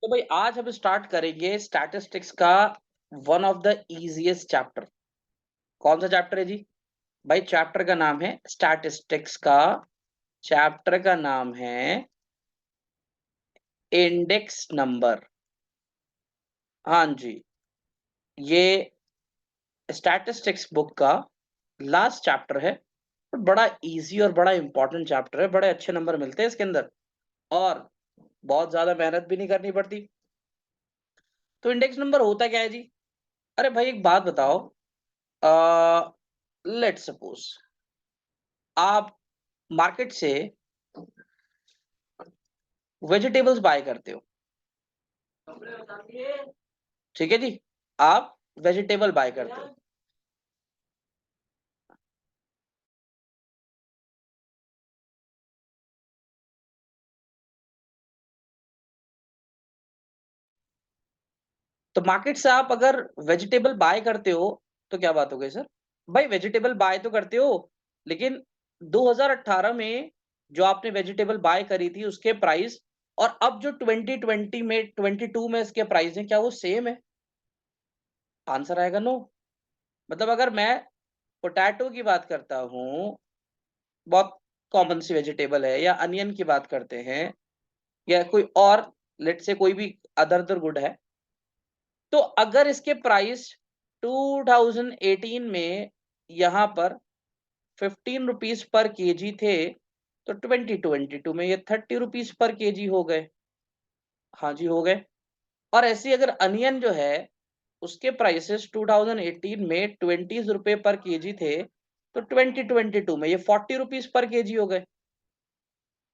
तो भाई आज हम स्टार्ट करेंगे स्टैटिस्टिक्स का one of the easiest chapter. कौन सा चैप्टर है जी? भाई चैप्टर का नाम है स्टैटिस्टिक्स का। चैप्टर का नाम है इंडेक्स नंबर। हाँ जी, ये स्टैटिस्टिक्स बुक का लास्ट चैप्टर है। बड़ा इजी और बड़ा इंपॉर्टेंट चैप्टर है, बड़े अच्छे नंबर मिलते हैं इसके अंदर और बहुत ज्यादा मेहनत भी नहीं करनी पड़ती। तो इंडेक्स नंबर होता क्या है जी? अरे भाई एक बात बताओ, लेट्स सपोज आप मार्केट से वेजिटेबल्स बाय करते हो, ठीक है जी। आप वेजिटेबल बाय करते हो, तो मार्केट से आप अगर वेजिटेबल बाय करते हो तो क्या बात हो गई सर? भाई वेजिटेबल बाय तो करते हो, लेकिन 2018 में जो आपने वेजिटेबल बाय करी थी उसके प्राइस और अब जो 2020 में 22 में इसके प्राइस है, क्या वो सेम है? आंसर आएगा नो। मतलब अगर मैं पोटैटो की बात करता हूँ, बहुत कॉमन सी वेजिटेबल है, या अनियन की बात करते हैं, या कोई और लेट से कोई भी अदर गुड है, तो अगर इसके प्राइस 2018 में यहाँ पर 15 रुपीज पर केजी थे, तो 2022 में ये 30 रुपीज पर केजी हो गए। हाँ जी हो गए। और ऐसे अगर अनियन जो है उसके प्राइसेस 2018 में 20 रुपए पर केजी थे, तो 2022 में ये 40 रुपीज पर केजी हो गए।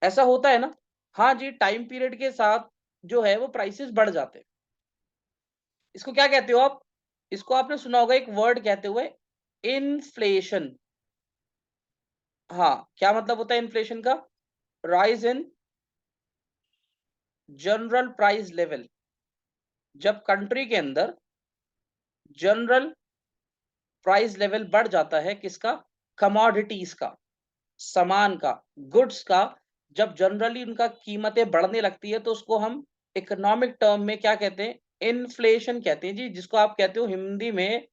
ऐसा होता है ना? हाँ जी, टाइम पीरियड के साथ जो है वो प्राइसेस बढ़ जाते हैं। इसको क्या कहते हो आप? इसको आपने सुना होगा एक वर्ड कहते हुए, इन्फ्लेशन। हाँ, क्या मतलब होता है इन्फ्लेशन का? Rise in general price level. जब कंट्री के अंदर जनरल प्राइस लेवल बढ़ जाता है, किसका? कमोडिटीज का, सामान का, गुड्स का। जब जनरली उनका कीमतें बढ़ने लगती है तो उसको हम इकोनॉमिक टर्म में क्या कहते हैं? इन्फ्लेशन कहते हैं जी, जिसको आप कहते हो हिंदी में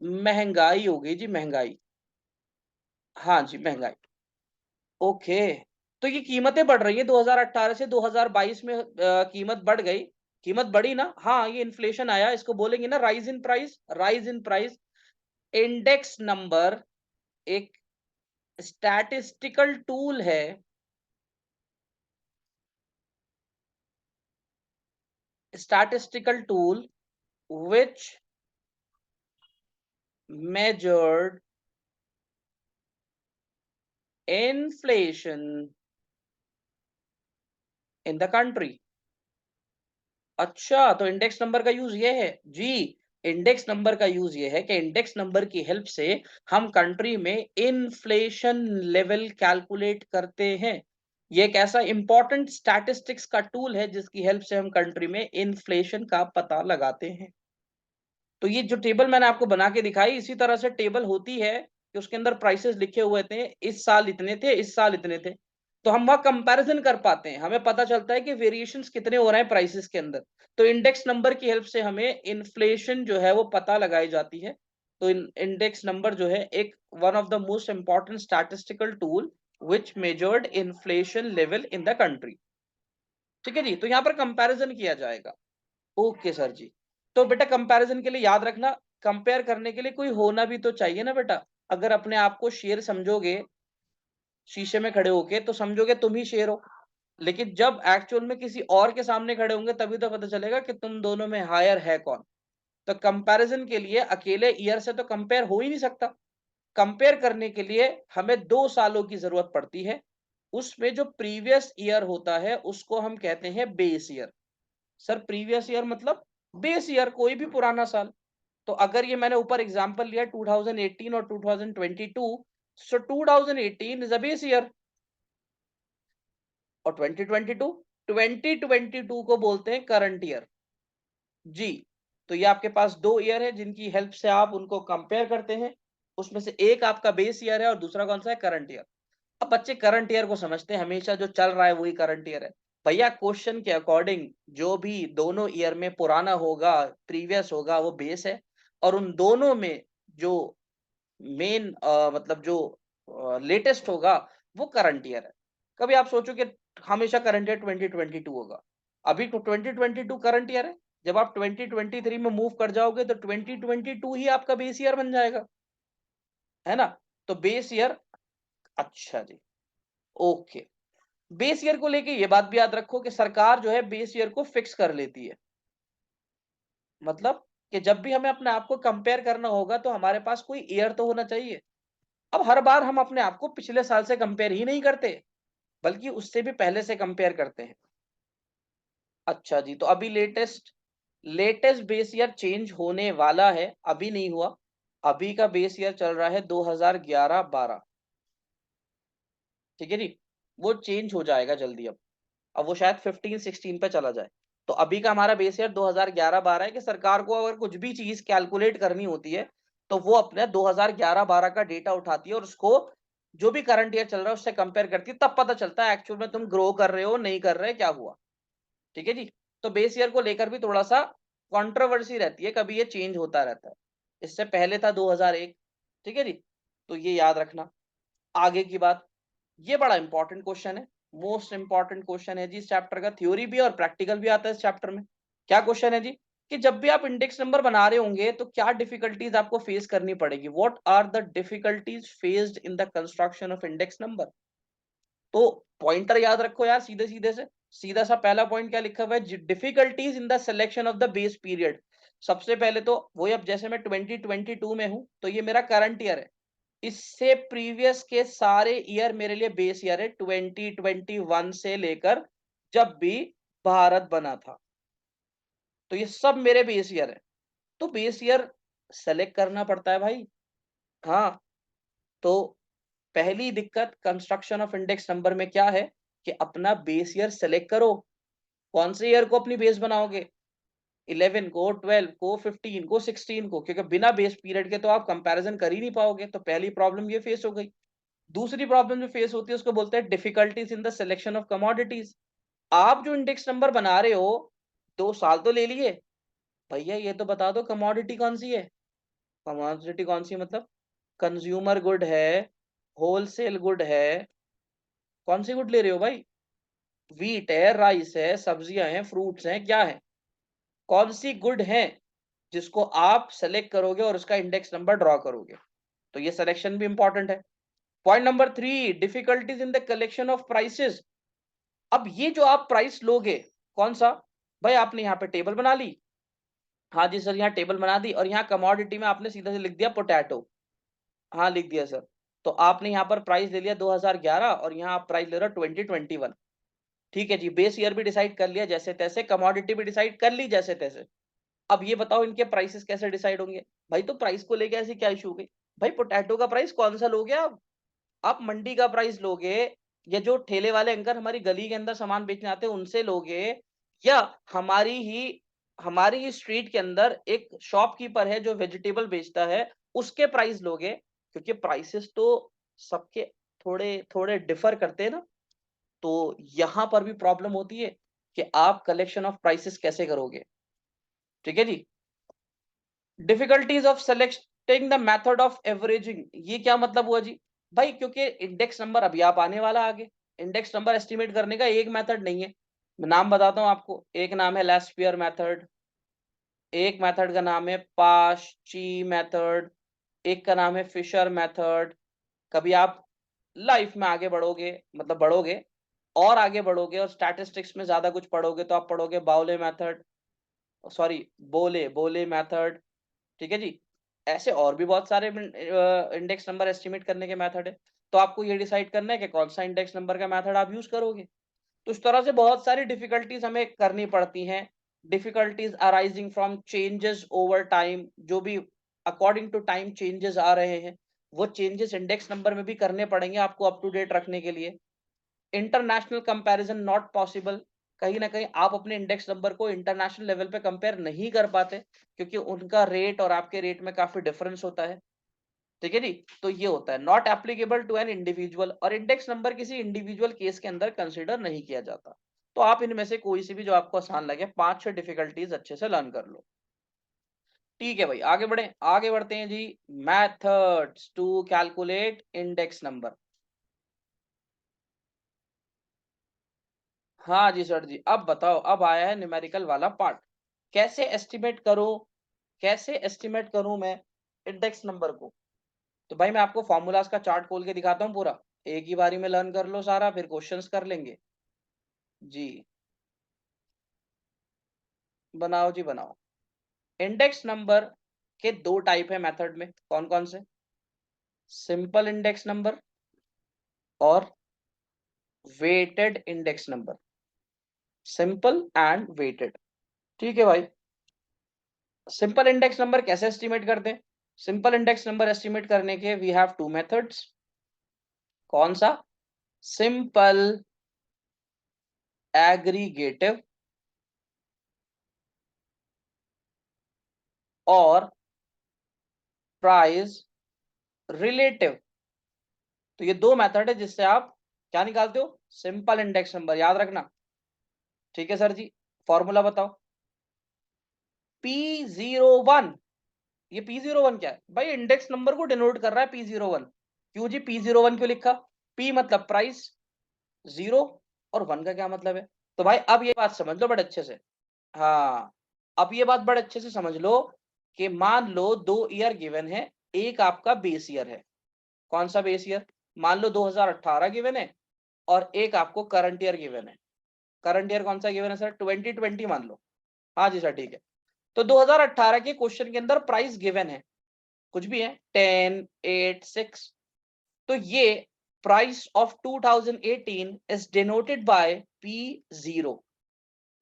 महंगाई हो गई जी, महंगाई। हाँ जी, महंगाई। ओके। तो ये कीमतें बढ़ रही है 2018 से 2022 में, कीमत बढ़ गई। कीमत बढ़ी ना? हाँ, ये इन्फ्लेशन आया, इसको बोलेंगे ना rise in price. Rise in price. Index number एक स्टैटिस्टिकल टूल है, statistical tool which measured inflation in the country। अच्छा, तो इंडेक्स नंबर का यूज ये है जी। इंडेक्स नंबर का यूज ये है कि इंडेक्स नंबर की हेल्प से हम कंट्री में इन्फ्लेशन लेवल कैलकुलेट करते हैं। ये एक ऐसा इंपॉर्टेंट स्टैटिस्टिक्स का टूल है जिसकी हेल्प से हम कंट्री में इन्फ्लेशन का पता लगाते हैं। तो ये जो टेबल मैंने आपको बना के दिखाई, इसी तरह से टेबल होती है कि उसके अंदर प्राइसेस लिखे हुए थे, इस साल इतने थे, इस साल इतने थे। तो हम वहां कंपैरिजन कर पाते हैं, हमें पता चलता है कि वेरिएशंस कितने हो रहे हैं प्राइसेस के अंदर। तो इंडेक्स नंबर की हेल्प से हमें इन्फ्लेशन जो है वो पता लगाई जाती है। तो इंडेक्स नंबर जो है एक one of the most important statistical tool which measured inflation level in the country. ठीक है जी, तो यहाँ पर कंपैरिजन किया जाएगा। ओके सर जी। तो बेटा कंपैरिजन के लिए याद रखना, कंपेयर करने के लिए कोई होना भी तो चाहिए ना बेटा। अगर अपने आप को शेर समझोगे शीशे में खड़े होके, तो समझोगे तुम ही शेर हो। लेकिन जब एक्चुअल में किसी और के सामने खड़े होंगे तभी तो पता चलेगा कि तुम दोनों में हायर है कौन। तो कंपैरिजन के लिए अकेले ईयर से तो कंपेयर हो ही नहीं सकता। कंपेयर करने के लिए हमें 2 सालों की जरूरत पड़ती है। उसमें जो प्रीवियस ईयर होता है उसको हम कहते हैं base year. Sir previous year मतलब बेस ईयर, कोई भी पुराना साल। तो अगर ये मैंने ऊपर एग्जांपल लिया 2018 और 2022, सो 2018 इज अ बेस ईयर और 2022 को बोलते हैं करंट ईयर जी। तो ये आपके पास 2 ईयर है जिनकी हेल्प से आप उनको कंपेयर करते हैं। उसमें से एक आपका बेस ईयर है और दूसरा कौन सा है? Current year. अब बच्चे करंट ईयर को समझते हैं, हमेशा जो चल रहा है वही करंट ईयर है। भैया क्वेश्चन के अकॉर्डिंग जो भी दोनों ईयर में पुराना होगा, प्रीवियस होगा, वो बेस है, और उन दोनों में जो मेन मतलब जो लेटेस्ट होगा वो करंट ईयर है। कभी आप सोचो कि हमेशा करंट ईयर 2022 होगा। अभी तो 2022 करंट ईयर है। जब आप 2023 में मूव कर जाओगे तो 2022 ही आपका बेस ईयर बन जाएगा, है ना? तो बेस ईयर, अच्छा जी, ओके। बेस ईयर को लेके ये बात भी याद रखो कि सरकार जो है बेस ईयर को फिक्स कर लेती है। मतलब कि जब भी हमें अपने आप को कंपेयर करना होगा तो हमारे पास कोई ईयर तो होना चाहिए। अब हर बार हम अपने आप को पिछले साल से कंपेयर ही नहीं करते, बल्कि उससे भी पहले से कंपेयर करते हैं। अच्छा जी, तो अभी latest latest base year change होने वाला है, अभी नहीं हुआ। अभी का बेस ईयर चल रहा है 2011-12, ठीक है जी? वो चेंज हो जाएगा जल्दी अब। अब वो शायद 15-16 पे चला जाए। तो अभी का हमारा बेस ईयर 2011-12 है कि सरकार को अगर कुछ भी चीज़ कैलकुलेट करनी होती है, तो वो अपने 2011-12 का डेटा उठाती है और उसको जो भी करंट ईयर चल रहा है उससे कंपेयर करती है, तब पता चलता है एक्चुअल में तुम ग्रो कर रहे हो, नहीं कर रहे, क्या हुआ। ठीक है जी? तो बेस ईयर को लेकर भी थोड़ा-सा कंट्रोवर्सी रहती है, कभी ये चेंज होता रहता है। इससे पहले था 2001, ठीक है जी? तो ये याद रखना। आगे की बात, ये बड़ा इंपॉर्टेंट क्वेश्चन है, मोस्ट इंपॉर्टेंट क्वेश्चन है जी इस चैप्टर का। थ्योरी भी और प्रैक्टिकल भी आता है इस चैप्टर में। क्या क्वेश्चन है जी? कि जब भी आप इंडेक्स नंबर बना रहे होंगे तो क्या डिफिकल्टीज आपको फेस करनी पड़ेगी? What are the difficulties faced in the construction of index number? तो पॉइंटर याद रखो यार, सीधे सीधे से। सीधा सा पहला पॉइंट क्या लिखा हुआ है? Difficulties in the selection of the base period. सबसे पहले तो वही, अब जैसे मैं 2022 में हूं तो ये मेरा करंट ईयर है। इससे प्रीवियस के सारे ईयर मेरे लिए बेस ईयर है, 2021 से लेकर जब भी भारत बना था, तो ये सब मेरे बेस ईयर है। तो बेस ईयर सेलेक्ट करना पड़ता है भाई। हाँ, तो पहली दिक्कत कंस्ट्रक्शन ऑफ इंडेक्स नंबर में क्या है कि अपना बेस ईयर सेलेक्ट करो। कौन से ईयर को अपनी बेस बनाओगे? 11 को, 12 को, 15 को, 16 को, क्योंकि बिना बेस पीरियड के तो आप कंपैरिजन कर ही नहीं पाओगे। तो पहली प्रॉब्लम ये फेस हो गई। दूसरी प्रॉब्लम जो फेस होती है उसको बोलते हैं difficulties in the selection of commodities. आप जो इंडेक्स नंबर बना रहे हो, 2 साल तो ले लिए, भैया ये तो बता दो कमोडिटी कौन सी है? कमोडिटी कौन सी मतलब? कंज्यूमर गुड है, होलसेल गुड है, कौन सी गुड ले रहे हो भाई? व्हीट है, राइस है, सब्जियां हैं, फ्रूट्स हैं, क्या है? कौन सी गुड है जिसको आप सेलेक्ट करोगे और उसका इंडेक्स नंबर ड्रॉ करोगे? तो ये सिलेक्शन भी इंपॉर्टेंट है। Point number 3, difficulties in the collection of prices. अब ये जो आप प्राइस लोगे, कौन सा? भाई आपने यहाँ पे टेबल बना ली। हाँ जी सर, यहाँ टेबल बना दी और यहाँ कमोडिटी में आपने सीधा से लिख दिया पोटैटो। हाँ, लिख दिया सर। तो आपने यहाँ पर प्राइस ले लिया 2011 और यहाँ आप प्राइस ले रहे हो 2021। ठीक है जी, बेस ईयर भी डिसाइड कर लिया जैसे तैसे, कमोडिटी भी डिसाइड कर ली जैसे तैसे। अब ये बताओ इनके प्राइसेस कैसे डिसाइड होंगे? भाई तो प्राइस को लेके ऐसी क्या इशू हो गई? भाई पोटैटो का प्राइस कौन सा लोगे आप मंडी का प्राइस लोगे, या जो ठेले वाले अंकल हमारी गली के अंदर सामान बेचने आते हैं उनसे लोगे, या हमारी ही हमारी ही स्ट्रीट के अंदर एक शॉपकीपर है जो वेजिटेबल बेचता है, उसके प्राइस लोगे? क्योंकि प्राइसेस तो सबके थोड़े थोड़े डिफर करते हैं ना। तो यहां पर भी प्रॉब्लम होती है कि आप कलेक्शन ऑफ प्राइसेस कैसे करोगे। ठीक है जी? Difficulties of selecting the method of averaging, ये क्या मतलब हुआ जी? भाई क्योंकि इंडेक्स नंबर अभी आप आने वाला आगे, इंडेक्स नंबर एस्टिमेट करने का एक मेथड नहीं है। मैं नाम बताता हूँ आपको। एक नाम है लेस्पियर मेथड, एक मेथड का नाम है पास्ची मेथड, एक का नाम है फिशर मेथड। कभी आप लाइफ में आगे बढ़ोगे, मतलब बढ़ोगे और आगे बढ़ोगे और स्टैटिस्टिक्स में ज्यादा कुछ पढ़ोगे तो आप पढ़ोगे बाउले मेथड, सॉरी, बोले बोले मेथड। ठीक है जी? ऐसे और भी बहुत सारे इंडेक्स नंबर एस्टिमेट करने के मेथड है। तो आपको ये डिसाइड करना है कि कौन सा इंडेक्स नंबर का मेथड आप यूज करोगे। तो इस तरह से बहुत सारी डिफिकल्टीज हमें करनी पड़ती हैं। Difficulties arising from changes over time, जो भी अकॉर्डिंग टू टाइम चेंजेस आ रहे हैं, वो चेंजेस इंडेक्स नंबर में भी करने पड़ेंगे आपको अप टू डेट रखने के लिए। International comparison not possible. कहीं ना कहीं आप अपने इंडेक्स नंबर को इंटरनेशनल लेवल पे कंपेयर नहीं कर पाते, क्योंकि उनका रेट और आपके रेट में काफी डिफरेंस होता है। ठीक है जी? तो ये होता है not applicable to an individual, और इंडेक्स नंबर किसी इंडिविजुअल केस के अंदर कंसिडर नहीं किया जाता। तो आप इनमें से कोई सी भी जो आपको आसान लगे 5-6 डिफिकल्टीज अच्छे से लर्न कर लो। ठीक है भाई, आगे बढ़े, आगे बढ़ते हैं जी। Methods to calculate index number. हाँ जी सर जी, अब बताओ, अब आया है न्यूमेरिकल वाला पार्ट। कैसे एस्टिमेट करूं, कैसे एस्टिमेट करूं मैं इंडेक्स नंबर को? तो भाई मैं आपको फॉर्मूलाज का चार्ट खोल के दिखाता हूँ पूरा, एक ही बारी में लर्न कर लो सारा, फिर क्वेश्चंस कर लेंगे। जी बनाओ जी बनाओ। इंडेक्स नंबर के दो टाइप है मेथड में, कौन कौन से? सिंपल इंडेक्स नंबर और weighted index number. Simple and weighted. ठीक है भाई। सिंपल इंडेक्स नंबर कैसे एस्टिमेट करते हैं? सिंपल इंडेक्स नंबर एस्टिमेट करने के वी हैव टू मेथड्स। कौन सा? सिंपल एग्रीगेटिव और प्राइस रिलेटिव। तो ये दो मेथड है जिससे आप क्या निकालते हो? सिंपल इंडेक्स नंबर, याद रखना। ठीक है सर जी, फॉर्मूला बताओ। P01। ये P01 क्या है भाई? इंडेक्स नंबर को डिनोट कर रहा है P01। क्यों जी P01 क्यों लिखा? P मतलब प्राइस, 0 और 1 का क्या मतलब है? तो भाई अब ये बात समझ लो बड़े अच्छे से। हाँ, अब ये बात बड़े अच्छे से समझ लो कि मान लो दो ईयर गिवन है, एक आपका बेस ईयर है। कौन सा बेस ईयर? मान लो 2018 गिवन है और एक आपको करंट ईयर गिवन है। करंट ईयर कौन सा गिवन है सर? 2020 मान लो। हाँ जी सर, ठीक है। तो 2018 के क्वेश्चन के अंदर प्राइस गिवन है, कुछ भी है, 10, 8, 6। तो ये price of 2018 is denoted by P0।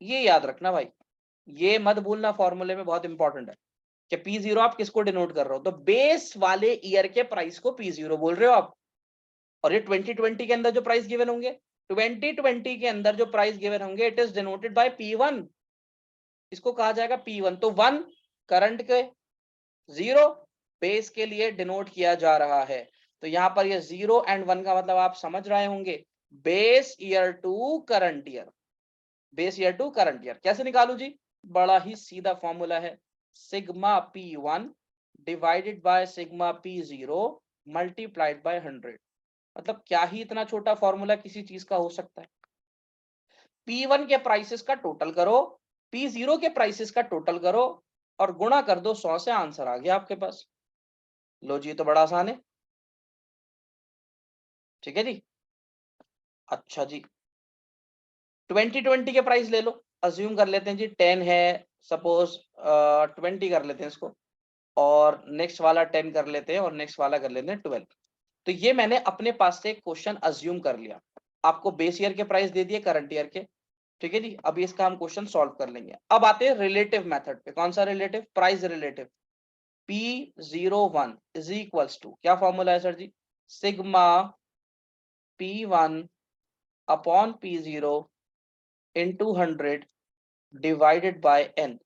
ये याद रखना भाई, ये मत भूलना, फॉर्मूले में बहुत इंपॉर्टेंट है कि P0 आप किसको डिनोट कर रहे हो? तो बेस वाले ईयर के प्राइस को P0 बोल रहे हो आप। और ये 2020 के अंदर जो प्राइस गिवन होंगे, 2020 के अंदर जो प्राइस गिवन होंगे, it is denoted by P1। इसको कहा जाएगा P1। तो 1 करंट के, 0 बेस के लिए डिनोट किया जा रहा है। तो यहां पर ये 0 एंड 1 का मतलब आप समझ रहे होंगे, base year to current year. Base year to current year कैसे निकालू जी? बड़ा ही सीधा फॉर्मूला है, sigma P1 divided by sigma P0 multiplied by 100। मतलब क्या ही इतना छोटा फॉर्मूला किसी चीज का हो सकता है? P1 के प्राइसेस का टोटल करो, P0 के प्राइसेस का टोटल करो और गुणा कर दो 100 से, आंसर आ गया आपके पास। लो जी, तो बड़ा आसान है। ठीक है जी। अच्छा जी, 2020 के प्राइस ले लो, अज्यूम कर लेते हैं जी 10 है, सपोज 20 कर लेते हैं इसको, और नेक्स्ट वाला 10 कर लेते हैं और नेक्स्ट वाला कर लेते हैं 12। तो ये मैंने अपने पास से क्वेश्चन अज्यूम कर लिया, आपको बेस ईयर के प्राइस दे दिए, करंट ईयर के। ठीक है जी, अभी इसका हम क्वेश्चन सॉल्व कर लेंगे। अब आते हैं रिलेटिव मेथड पे। कौन सा relative? Price relative. P01 is equals to, क्या फॉर्मूला है सर जी? Sigma P1 upon P0 into 100 divided by n।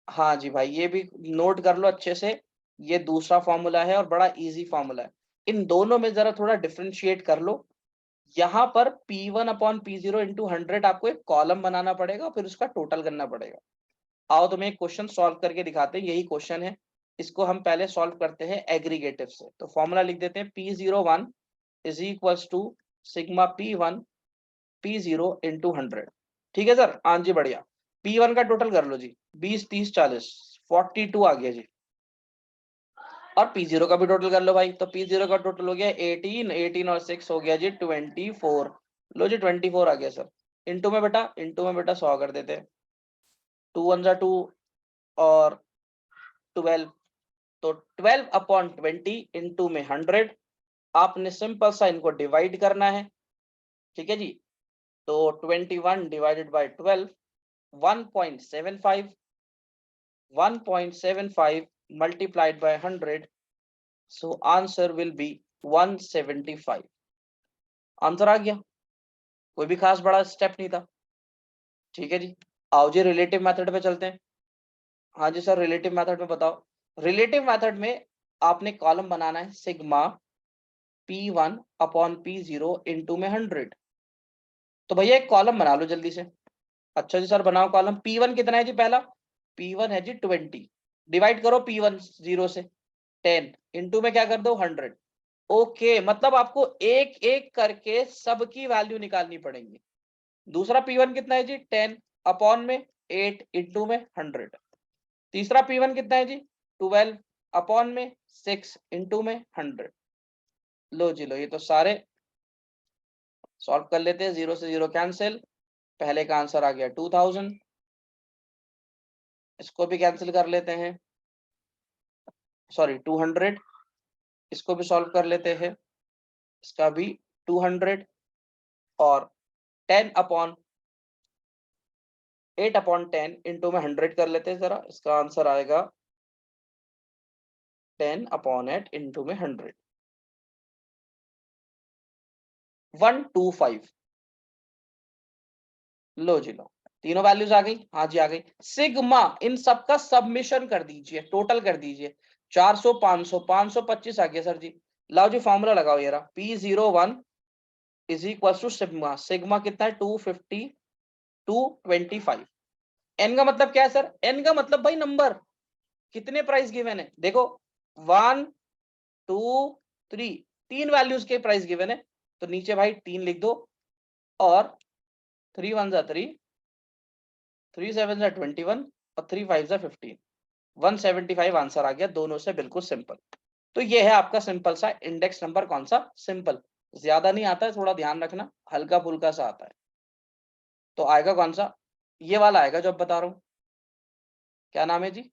हाँ जी भाई, ये भी नोट कर लो अच्छे से, ये दूसरा फॉर्मूला है और बड़ा इजी फॉर्मूला है। इन दोनों में जरा थोड़ा डिफरेंशिएट कर लो। यहाँ पर P1 अपॉन P0 इंटू 100 आपको एक कॉलम बनाना पड़ेगा, फिर उसका टोटल करना पड़ेगा। आओ तुम्हें एक क्वेश्चन सॉल्व करके दिखाते हैं, यही क्वेश्चन है। इसको हम पहले सॉल्व करते हैं एग्रीगेटिव से। तो फॉर्मूला लिख देते हैं, P01 is equals to sigma P0 into 100। ठीक है सर, हाँ जी बढ़िया। P1 का टोटल कर लो जी, 20, 30, 40, 42 आ गया जी। और P0 का भी टोटल कर लो भाई, तो P0 का टोटल हो गया 18, 18 और 6 हो गया जी 24। लो जी 24 आ गया सर। इंटू में बेटा, इंटू में बेटा 100 कर देते हैं, 2 1 जा 2 और 12। तो 12 अपॉन 20 इंटू में 100। आपने सिंपल सा इनको डिवाइड करना है। ठीक है जी, तो 21 divided by 12, 1.75, 1.75 multiplied by 100, so answer will be 175। Answer आ गया, कोई भी खास बड़ा स्टेप नहीं था। ठीक है जी, आओ जी रिलेटिव मेथड पे चलते हैं। हाँ जी सर, रिलेटिव मेथड में बताओ। रिलेटिव मेथड में आपने कॉलम बनाना है, sigma P1 upon P0 into में 100। तो भैया एक कॉलम बना लो जल्दी से। अच्छा जी सर बनाओ कॉलम। P1 कितना है जी? पहला P1 है जी 20, डिवाइड करो P1 0 से 10, इनटू में क्या कर दो 100। ओके, मतलब आपको एक एक करके सबकी वैल्यू निकालनी पड़ेगी। दूसरा P1 कितना है जी? 10 अपॉन में 8 इंटू में 100। तीसरा P1 कितना है जी? 12 अपॉन में 6 इंटू में 100। लो जी लो, ये तो सारे सॉल्व कर लेते हैं। 0 से 0 कैंसिल, पहले का आंसर आ गया 2000। इसको भी कैंसिल कर लेते हैं, सॉरी 200। इसको भी सॉल्व कर लेते हैं, इसका भी 200। और 10 अपॉन 8 अपॉन 10 इंटू में 100 कर लेते हैं जरा। इसका आंसर आएगा 10 अपॉन 8 इंटू में 100, 125। लो जी लो, तीनों वैल्यूज आ गई। हाँ जी आ गई। सिग्मा इन सबका सबमिशन कर दीजिए, टोटल कर दीजिए। 400 500 525 आ गया सर जी। लाओ जी फॉर्मूला लगाओ ये रहा। P01 is equal to sigma. Sigma कितना है? 250 225। एन का मतलब क्या है सर? एन का मतलब भाई नंबर, कितने प्राइस गिवन है देखो। 1 2 3, तीन वैल्यूज के प्राइस गिवन है, तो नीचे भाई 3 लिख दो। और 3 1 जा 3, 3 7 जा 21 और 3 5 जा 15, 175 आंसर आ गया दोनों से, बिल्कुल सिंपल। तो ये है आपका सिंपल सा इंडेक्स नंबर। कौन सा? सिंपल, ज्यादा नहीं आता है, थोड़ा ध्यान रखना, हल्का फुल्का सा आता है। तो आएगा कौन सा? ये वाला आएगा जो अब बता रहा हूं। क्या नाम है जी?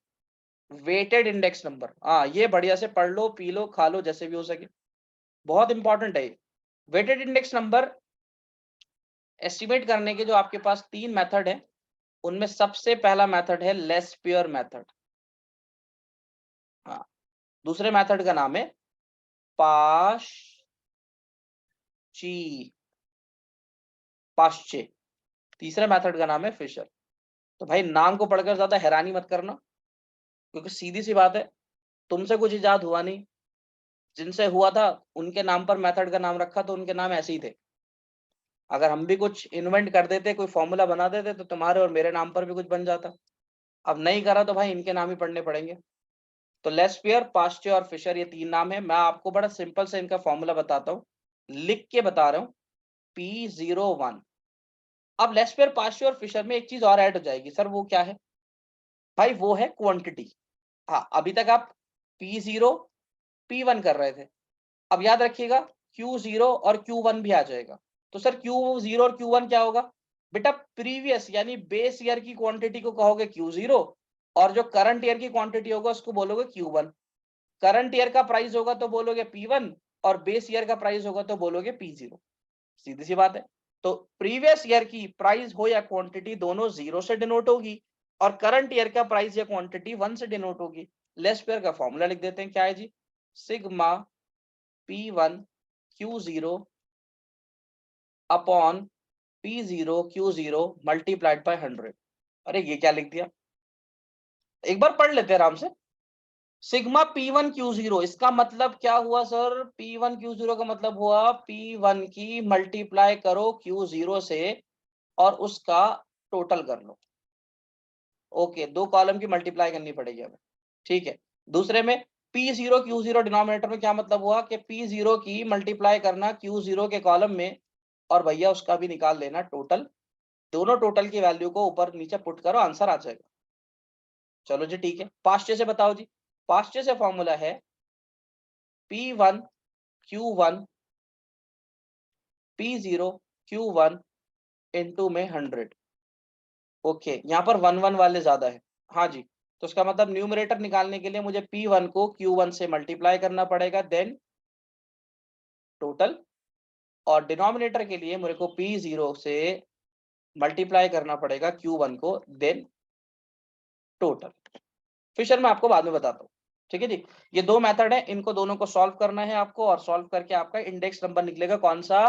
Weighted index number. हाँ, ये बढ़िया से पढ़ लो, पी लो, खा लो, जैसे भी हो सके, बहुत इंपॉर्टेंट है। वेटेड इंडेक्स नंबर एस्टिमेट करने के जो आपके पास तीन मेथड है, उनमें सबसे पहला मेथड है लेस्पियर मेथड। हाँ, दूसरे मेथड का नाम है पाश्ची पाश्चे। तीसरे मेथड का नाम है फिशर। तो भाई नाम को पढ़कर ज्यादा हैरानी मत करना, क्योंकि सीधी सी बात है, तुमसे कुछ इजाद हुआ नहीं, जिनसे हुआ था उनके नाम पर मेथड का नाम रखा, तो उनके नाम ऐसे ही थे। अगर हम भी कुछ इन्वेंट कर देते, कोई फॉर्मूला बना देते, तो तुम्हारे और मेरे नाम पर भी कुछ बन जाता। अब नहीं करा तो भाई इनके नाम ही पढ़ने पड़ेंगे। तो लेस्पियर, पास्चे और फिशर, ये तीन नाम है। मैं आपको बड़ा सिंपल से इनका फॉर्मूला बताता हूँ, लिख के बता रहा हूँ। P01। अब लेस्पियर, पास्चे और फिशर में एक चीज और ऐड हो जाएगी सर, वो क्या है भाई? वो है क्वांटिटी। हाँ, अभी तक आप P0 P1 कर रहे थे, अब याद रखिएगा Q0 और Q1 भी आ जाएगा। तो सर Q0 और Q1 क्या होगा बेटा? प्रीवियस यानी बेस ईयर की क्वांटिटी को कहोगे Q0, और जो करंट ईयर की क्वांटिटी होगा उसको बोलोगे Q1। करंट ईयर का प्राइस होगा तो बोलोगे P1, और बेस ईयर का प्राइस होगा तो बोलोगे P0। सीधी सी बात है। तो प्रीवियस ईयर की प्राइस हो या क्वांटिटी, दोनों 0 से डिनोट होगी, और करंट ईयर का प्राइस या क्वांटिटी 1 से डिनोट होगी। लेस्पियर का फॉर्मूला लिख देते हैं, क्या है जी? Sigma P1 Q0 upon P0 Q0 multiplied by 100। अरे ये क्या लिख दिया, एक बार पढ़ लेते हैं आराम से। सिग्मा P1 Q0, इसका मतलब क्या हुआ सर? P1 Q0 का मतलब हुआ P1 की मल्टीप्लाई करो Q0 से, और उसका टोटल कर लो। ओके, दो कॉलम की मल्टीप्लाई करनी पड़ेगी हमें, ठीक है। दूसरे में P0 Q0 डिनोमिनेटर में क्या मतलब हुआ कि P0 की मल्टीप्लाई करना Q0 के कॉलम में, और भैया उसका भी निकाल लेना टोटल। दोनों टोटल की वैल्यू को ऊपर नीचे पुट करो, आंसर आ जाएगा। चलो जी ठीक है, पास्चे से बताओ जी। पास्चे से फॉर्मूला है P1 Q1 P0 Q1 into में 100। ओके, यहाँ पर 1 1 वाले ज्यादा है। हाँ जी, तो उसका मतलब न्यूमरेटर निकालने के लिए मुझे P1 को Q1 से मल्टीप्लाई करना पड़ेगा, देन टोटल। और डिनोमिनेटर के लिए मेरे को P0 से मल्टीप्लाई करना पड़ेगा Q1 को, देन टोटल। फिशर मैं आपको बाद में बताता हूँ, ठीक है जी। ये दो मेथड है, इनको दोनों को सॉल्व करना है आपको, और सॉल्व करके आपका इंडेक्स नंबर निकलेगा। कौन सा?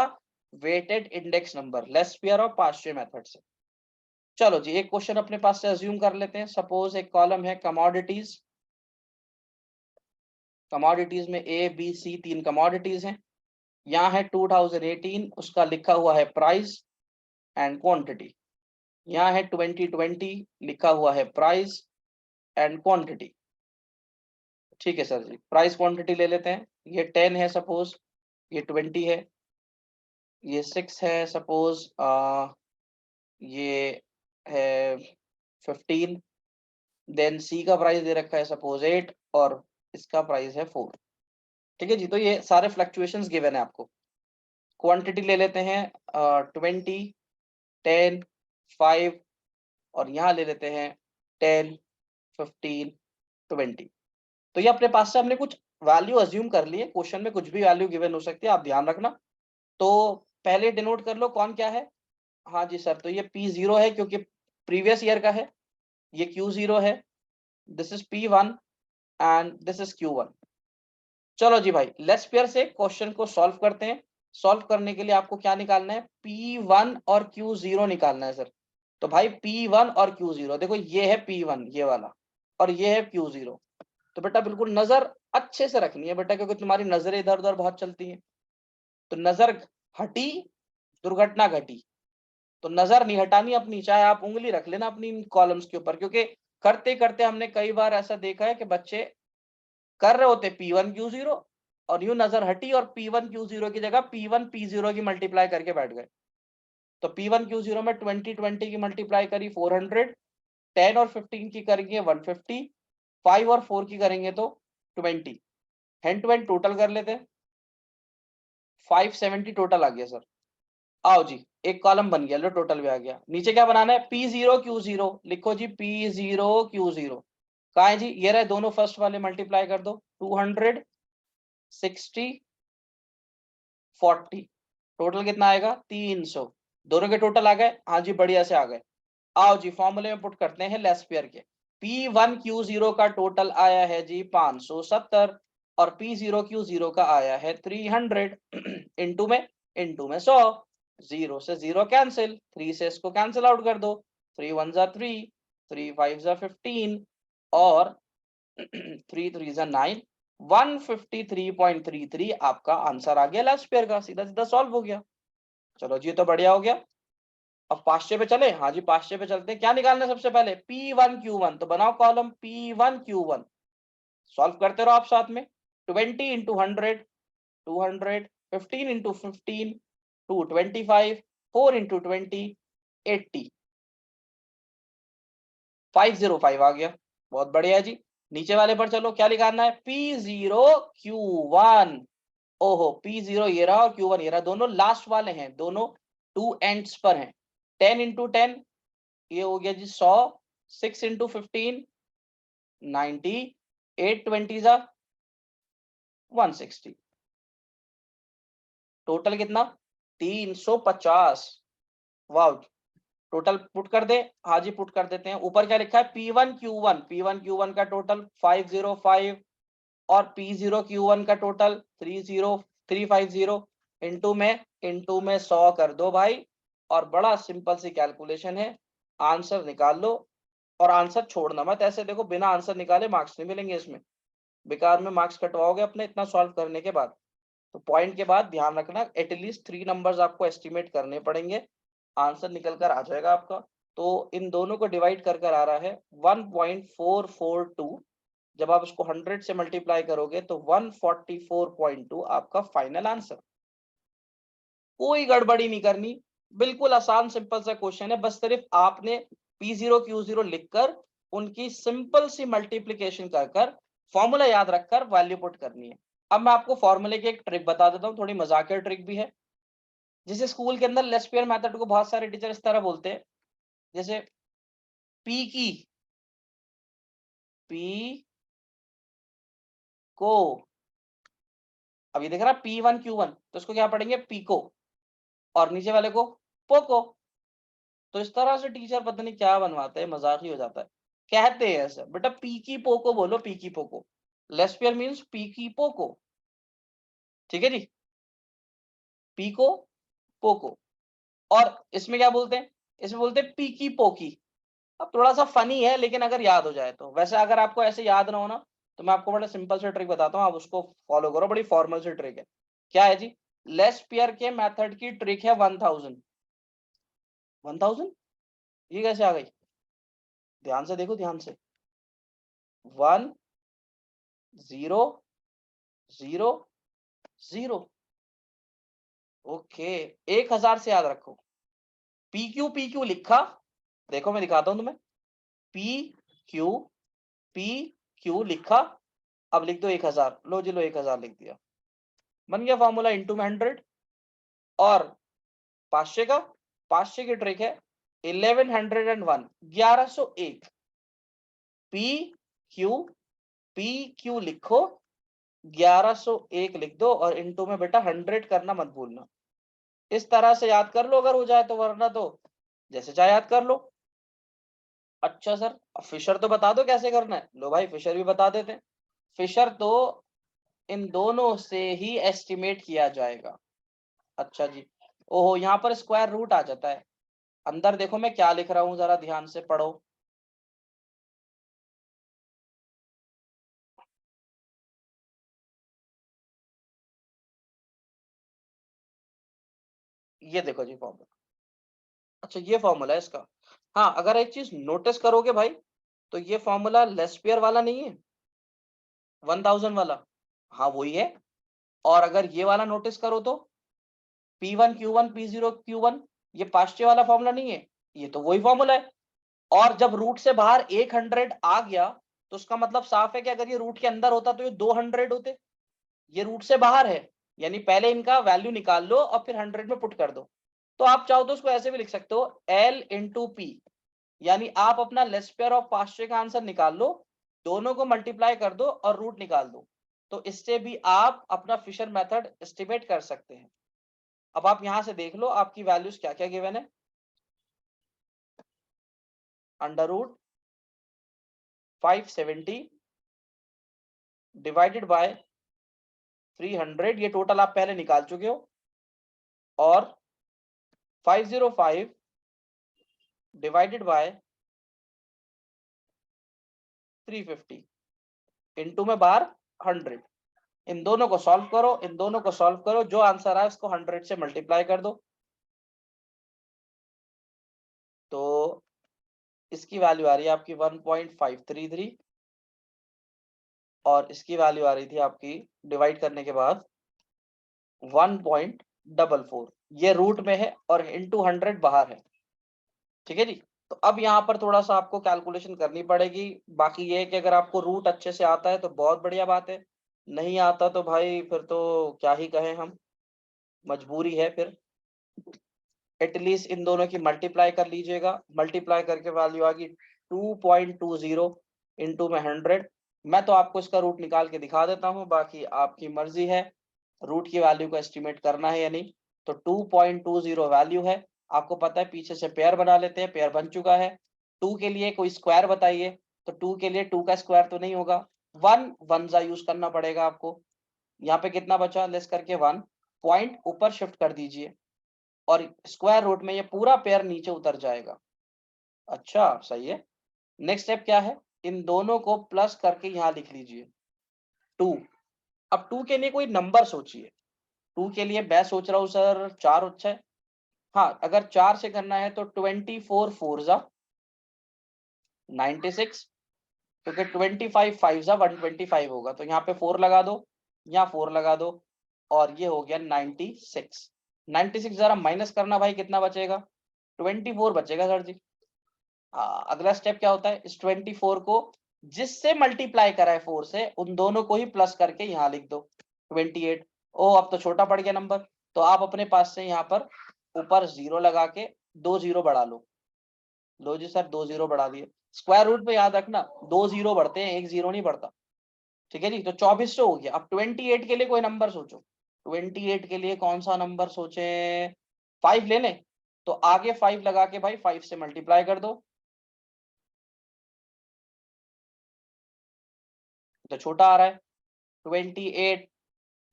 वेटेड इंडेक्स नंबर, लेस्पियर और पास्चे मेथड से। चलो जी, एक क्वेश्चन अपने पास से अज्यूम कर लेते हैं। सपोज एक कॉलम है कमोडिटीज। कमोडिटीज में ए बी सी तीन कमोडिटीज हैं। यहाँ है 2018, उसका लिखा हुआ है प्राइस, एंड क्वांटिटी। यहाँ है 2020 लिखा हुआ है प्राइस एंड क्वांटिटी। ठीक है सर जी, प्राइस क्वांटिटी ले लेते हैं। ये 10 है सपोज, ये 20 है, ये 6 है सपोज, ये है 15, देन सी का प्राइस दे रखा है सपोज 8 और इसका प्राइस है 4। ठीक है जी, तो ये सारे फ्लक्चुएशंस गिवन है आपको। क्वांटिटी ले लेते हैं 20, 10, 5 और यहाँ ले लेते हैं 10, 15, 20। तो ये अपने पास से हमने कुछ वैल्यू अज्यूम कर ली है, क्वेश्चन में कुछ भी वैल्यू गिवन हो सकती है, आप ध्यान रखना। तो पहले डिनोट कर लो कौन क्या है। हाँ जी सर, तो ये P0 है क्योंकि प्रीवियस ईयर का है, ये Q0 है, this is P1 and this is Q1। चलो जी भाई, लेट्स पेयर से क्वेश्चन को सॉल्व करते हैं। सॉल्व करने के लिए आपको क्या निकालना है, P1 और Q0 निकालना है सर। तो भाई P1 और Q0, देखो ये है P1 ये वाला और ये है Q0। तो बेटा बिल्कुल नजर अच्छे से रखनी है बेटा, क्योंकि तुम्हारी नजरें इधर उधर बहुत चलती हैं। तो नजर हटी, दुर्घटना घटी। तो नजर नहीं हटानी अपनी, चाहे आप उंगली रख लेना अपनी कॉलम्स के ऊपर, क्योंकि करते करते हमने कई बार ऐसा देखा है कि बच्चे कर रहे होते P1 Q0 और यूं नजर हटी और P1 Q0 की जगह P1 P0 की मल्टीप्लाई करके बैठ गए। तो P1 Q0 में 20 की मल्टीप्लाई करी 400, 10 और 15 की करेंगे 150, 5 और 4 की करेंगे तो 20। हैंड टू हैंड टोटल कर लेते हैं, 570 टोटल आ गया सर। आओ जी, एक कॉलम बन गया, लो टोटल भी आ गया। नीचे क्या बनाना है, P0 Q0 लिखो जी, P0 Q0 कहा है जी, ये रहे दोनों फर्स्ट वाले, मल्टीप्लाई कर दो 200, 60, 40, टोटल कितना आएगा 300। दोनों के टोटल आ गए, हाँ जी बढ़िया से आ गए। आओ जी फॉर्मूले में पुट करते हैं लेस पेयर के। P1 Q0 का टोटल आया है जी 570 और P0 Q0 का आया है 300 इनटू में 100, 0 से 0 कैंसिल, 3 से इसको कैंसिल आउट कर दो, 3 1 जा 3, 3 5 जा 15 और 3 3 जा 9, 153.33 आपका आंसर आ गया लास्ट पेयर का, सीधा सीधा सॉल्व हो गया। चलो जी, तो बढ़िया हो गया। अब पांचवे पे चले, हाँ जी पांचवे पे चलते हैं। क्या निकालना है सबसे पहले, P1 Q1, तो बनाओ कॉलम P1 Q1, सॉल्व करते रहो आप साथ में। 20 इंटू 100, 200, 15 इंटू 15, 225, 4 इंटू 20, 80, 505 आ गया, बहुत बढ़िया जी। नीचे वाले पर चलो, क्या निकालना है, P0 Q1। ओहो, P0 ये रहा और Q1 ये रहा, दोनों लास्ट वाले हैं, दोनों टू एंड्स पर हैं। 10 इंटू 10 ये हो गया जी 100, 6 इंटू 15 90, 8 20 जा 160, टोटल कितना 350। वाह, टोटल पुट कर दे, हाँ जी पुट कर देते हैं। ऊपर क्या लिखा है, P1 Q1, P1 Q1 का टोटल 505 और P0 Q1 का टोटल 350 इंटू में 100 कर दो भाई, और बड़ा सिंपल सी कैलकुलेशन है, आंसर निकाल लो। और आंसर छोड़ना मत, ऐसे देखो बिना आंसर निकाले मार्क्स नहीं मिलेंगे इसमें, बेकार में मार्क्स कटवाओगे अपने इतना सॉल्व करने के बाद। तो पॉइंट के बाद ध्यान रखना, एटलीस्ट 3 नंबर्स आपको एस्टिमेट करने पड़ेंगे, आंसर निकल कर आ जाएगा आपका। तो इन दोनों को डिवाइड कर कर आ रहा है 1.442, जब आप उसको 100 से मल्टीप्लाई करोगे तो 144.2 आपका फाइनल आंसर। कोई गड़बड़ी नहीं करनी, बिल्कुल आसान सिंपल सा क्वेश्चन है, बस सिर्फ आपने P0 Q0 लिखकर उनकी सिंपल सी मल्टीप्लिकेशन कर कर फॉर्मूला याद रखकर वैल्यू पुट करनी है। अब मैं आपको फॉर्मूले की एक ट्रिक बता देता हूँ, थोड़ी मजाकिया ट्रिक भी है। जैसे स्कूल के अंदर लेस पेयर मेथड को बहुत सारे टीचर इस तरह बोलते हैं, जैसे पी को, अब ये देख रहा P1 Q1, तो इसको क्या पढ़ेंगे पीको, और नीचे वाले को पोको। तो इस तरह से टीचर पता नहीं क्या बनवाते हैं, मजाक ही हो जाता है। कहते हैं ऐसा, बेटा पीकी पोको बोलो, Peaky Poco, less pair means Peaky Poco. ठीक है जी, पीको पोको। और इसमें क्या बोलते हैं, इसमें बोलते हैं पीकी पोकी। अब थोड़ा सा फनी है, लेकिन अगर याद हो जाए तो, वैसे अगर आपको ऐसे याद ना हो ना, तो मैं आपको बड़ा सिंपल से ट्रिक बताता हूँ, आप उसको फॉलो करो, बड़ी फॉर्मल सी ट्रिक है। क्या है जी, लेस पेयर के मेथड की ट्रिक है 1000। 1000, ये कैसे आ गई? ध्यान से देखो, ध्यान से। 1 0 0 0। ओके, 1000 से याद रखो। पी क्यू लिखा, देखो मैं दिखाता हूं तुम्हें। पी क्यू लिखा, अब लिख दो 1000। लो जी लो, 1000 लिख दिया, बन गया फॉर्मूला इंटू में 100। और 500 का, 500 की ट्रिक है 1101, 1101। पी क्यू लिखो, 1101 लिख दो और इनटू में बेटा 100 करना मत भूलना। इस तरह से याद कर लो अगर हो जाए तो, वरना तो जैसे चाहे याद कर लो। अच्छा सर, फिशर तो बता दो कैसे करना है। लो भाई, फिशर भी बता देते हैं। फिशर तो इन दोनों से ही एस्टिमेट किया जाएगा। अच्छा जी, ओहो, यहाँ पर स्क्वायर रूट आ जाता है। अंदर देखो मैं क्या लिख रहा हूं, जरा ध्यान से पढ़ो। ये देखो जी फॉर्मूला। अच्छा, ये फॉर्मूला है इसका। हाँ, अगर एक चीज नोटिस करोगे भाई, तो ये फॉर्मूला लेस पेयर वाला नहीं है, 1000 वाला। हाँ वही है। और अगर ये वाला नोटिस करो तो P1 Q1 P0 Q1, ये पास्टे वाला फॉर्मूला नहीं है, ये तो वही फॉर्मूला है। और जब रूट से बाहर 100 आ गया, तो उसका मतलब साफ है कि अगर ये रूट के अंदर होता तो ये 200 होते। ये रूट से बाहर है, यानी पहले इनका वैल्यू निकाल लो और फिर 100 में पुट कर दो। तो आप चाहो तो उसको ऐसे भी लिख सकते हो, L इंटू पी, यानी आप अपना लेस पेयर ऑफ पास्टे का आंसर निकाल लो, दोनों को मल्टीप्लाई कर दो और रूट निकाल दो। तो इससे भी आप अपना फिशर मेथड एस्टिमेट कर सकते हैं। अब आप यहां से देख लो आपकी वैल्यूज क्या क्या गिवन है। अंडर रूट 570 डिवाइडेड बाय 300, ये टोटल आप पहले निकाल चुके हो। और 505 डिवाइडेड बाय 350 इनटू में बाहर 100। इन दोनों को सॉल्व करो, इन दोनों को सॉल्व करो, जो आंसर आए उसको 100 से मल्टीप्लाई कर दो। तो इसकी वैल्यू आ रही है आपकी 1.533, और इसकी वैल्यू आ रही थी आपकी डिवाइड करने के बाद 1.44। ये रूट में है और इंटू 100 बाहर है। ठीक है जी। तो अब यहाँ पर थोड़ा सा आपको कैलकुलेशन करनी पड़ेगी। बाकी ये है कि अगर आपको रूट अच्छे से आता है तो बहुत बढ़िया बात है, नहीं आता तो भाई फिर तो क्या ही कहें हम, मजबूरी है फिर। एटलीस्ट इन दोनों की मल्टीप्लाई कर लीजिएगा, मल्टीप्लाई करके वैल्यू आ गई 2.20 इंटू में 100। मैं तो आपको इसका रूट निकाल के दिखा देता हूँ, बाकी आपकी मर्जी है रूट की वैल्यू को एस्टिमेट करना है या नहीं। तो 2.20 वैल्यू है। आपको पता है, पीछे से पेयर बना लेते हैं, पेयर बन चुका है। 2 के लिए कोई स्क्वायर बताइए, तो 2 के लिए 2 का स्क्वायर तो नहीं होगा, 1 वन जा यूज करना पड़ेगा आपको। यहाँ पे कितना बचा, लेस करके 1 पॉइंट ऊपर शिफ्ट कर दीजिए, और स्क्वायर रूट में ये पूरा पेयर नीचे उतर जाएगा। अच्छा सही है। नेक्स्ट स्टेप क्या है, इन दोनों को प्लस करके यहाँ लिख लीजिए 2। अब 2 के लिए कोई नंबर सोचिए। 2 के लिए मैं सोच रहा हूँ सर 4 अच्छा है। हाँ, अगर 4 से करना है तो 24 4 जा 96, क्योंकि 25 5 जा 125 होगा, तो यहाँ पे 4 लगा दो, यहाँ 4 लगा दो, और ये हो गया 96। 96 जरा माइनस करना भाई, कितना बचेगा, 24 बचेगा सर जी। अगला स्टेप क्या होता है, इस 24 को जिससे मल्टीप्लाई करा है 4 से, उन दोनों को ही प्लस करके यहाँ लिख दो 28। ओ, अब तो छोटा पड़ गया नंबर, तो आप अपने पास से यहाँ पर ऊपर 0 लगा के 2 0 बढ़ा लो। लो जी सर, 2 0 बढ़ा दिए। स्क्वायर रूट पे याद रखना 2 0 बढ़ते हैं, 1 0 नहीं बढ़ता। ठीक है जी, तो 24 हो गया। अब 28 के लिए कोई नंबर सोचो। 28 के लिए कौन सा नंबर सोचे, 5 ले लें, तो आगे 5 लगा के भाई 5 से मल्टीप्लाई कर दो, तो छोटा आ रहा है। 28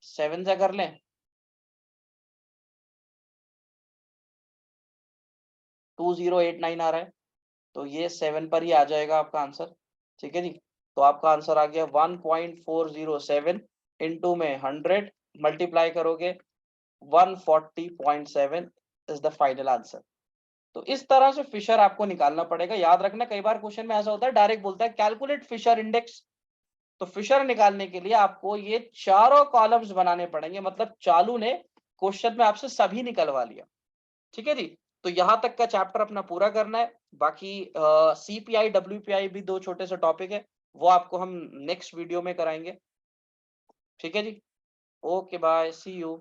7 से कर लें, 2089 आ रहा है, तो ये 7 पर ही आ जाएगा आपका आंसर। ठीक है जी, तो आपका आंसर आ गया 1.407 इंटू में 100 मल्टीप्लाई करोगे 140.7 इज द फाइनल आंसर। तो इस तरह से फिशर आपको निकालना पड़ेगा। याद रखना, कई बार क्वेश्चन में ऐसा होता है, डायरेक्ट बोलता है कैलकुलेट फिशर इंडेक्स। तो फिशर निकालने के लिए आपको ये चारों कॉलम्स बनाने पड़ेंगे, मतलब चालू ने क्वेश्चन में आपसे सभी निकलवा लिया। ठीक है जी। तो यहां तक का चैप्टर अपना पूरा करना है। बाकी सीपीआई डब्ल्यूपीआई भी दो छोटे से टॉपिक है, वो आपको हम नेक्स्ट वीडियो में कराएंगे। ठीक है जी। Okay bye, see you.